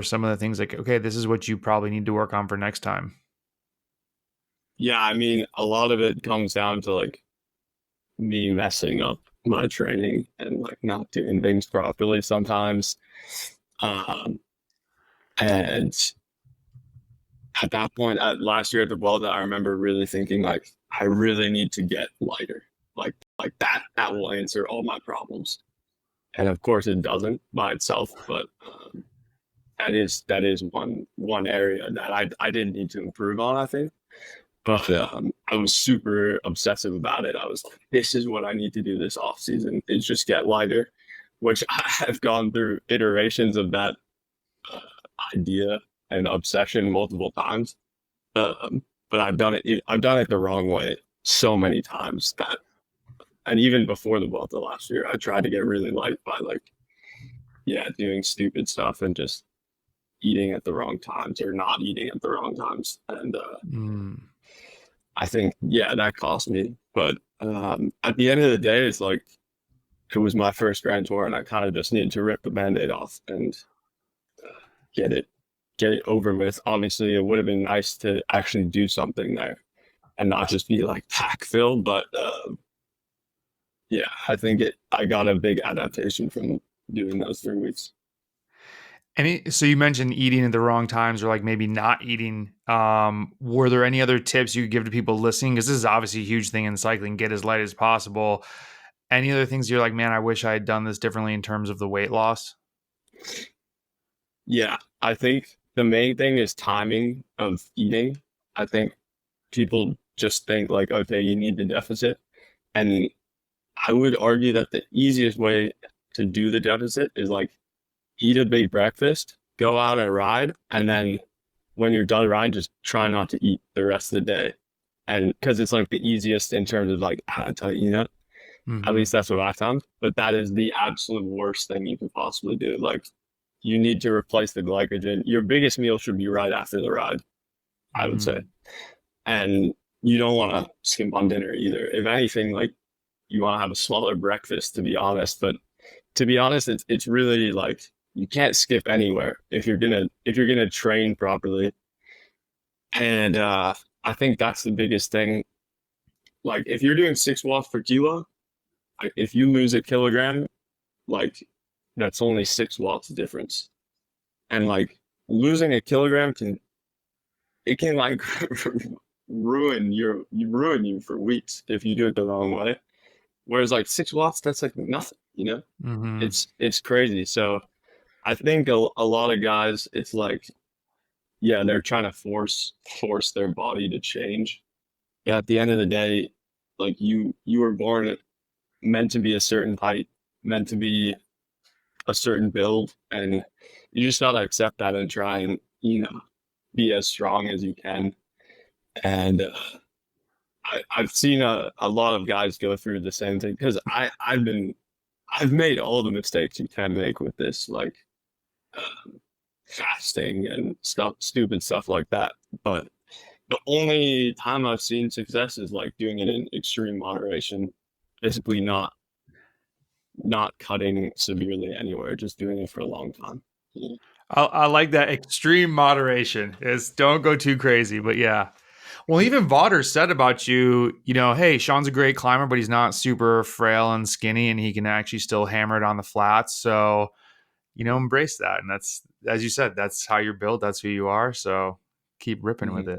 were some of the things like, okay, this is what you probably need to work on for next time? Yeah, I mean, a lot of it comes down to like me messing up my training and like not doing things properly sometimes. Um, and at that point, last year at the Vuelta, I remember really thinking like, I really need to get lighter. Like that will answer all my problems. And of course, it doesn't by itself, but that is one area that I didn't need to improve on, I think. But I was super obsessive about it. I was like, this is what I need to do this off season is just get lighter, which I have gone through iterations of that uh, idea and obsession multiple times. But I've done it the wrong way so many times that, and even before the Vuelta last year, I tried to get really light by like, yeah, doing stupid stuff and just eating at the wrong times or not eating at the wrong times. And Mm. I think, yeah, that cost me. But at the end of the day, it's like it was my first Grand Tour, and I kind of just needed to rip the Band-Aid off and get it get it over with. Obviously, it would have been nice to actually do something there and not just be like pack filled. But yeah, I think I got a big adaptation from doing those 3 weeks. So you mentioned eating at the wrong times or like maybe not eating. Were there any other tips you could give to people listening? Because this is obviously a huge thing in cycling, get as light as possible. Any other things you're like, man, I wish I had done this differently in terms of the weight loss? Yeah, I think the main thing is timing of eating. I think people just think like, okay, you need the deficit. And I would argue that the easiest way to do the deficit is like eat a big breakfast, go out and ride, and then when you're done riding, just try not to eat the rest of the day. And because it's like the easiest in terms of like how to eat it. At Mm-hmm. least that's what I found. But that is the absolute worst thing you can possibly do. Like you need to replace the glycogen. Your biggest meal should be right after the ride, I would say. Mm. And you don't want to skimp on dinner either. If anything, like you want to have a smaller breakfast, to be honest. But to be honest, it's really like you can't skip anywhere if you're gonna train properly. And I think that's the biggest thing. Like if you're doing 6 watts per kilo, like, if you lose a kilogram, like that's only 6 watts difference. And like losing a kilogram can like ruin you for weeks if you do it the wrong way. Whereas like 6 watts, that's like nothing, you know? Mm-hmm. It's crazy. So I think a lot of guys, it's like, yeah, they're trying to force their body to change. Yeah, at the end of the day, like you were born meant to be a certain height, meant to be a certain build, and you just gotta accept that and try and be as strong as you can. And I've seen a lot of guys go through the same thing because I've made all the mistakes you can make with this, like fasting and stuff, stupid stuff like that. But the only time I've seen success is like doing it in extreme moderation, basically not cutting severely anywhere, just doing it for a long time. Yeah. I like that extreme moderation. Is don't go too crazy, but yeah. Well, even Vaughter said about you, hey, Sean's a great climber, but he's not super frail and skinny, and he can actually still hammer it on the flats. So, embrace that. And that's, as you said, that's how you're built. That's who you are. So keep ripping with Mhm. it.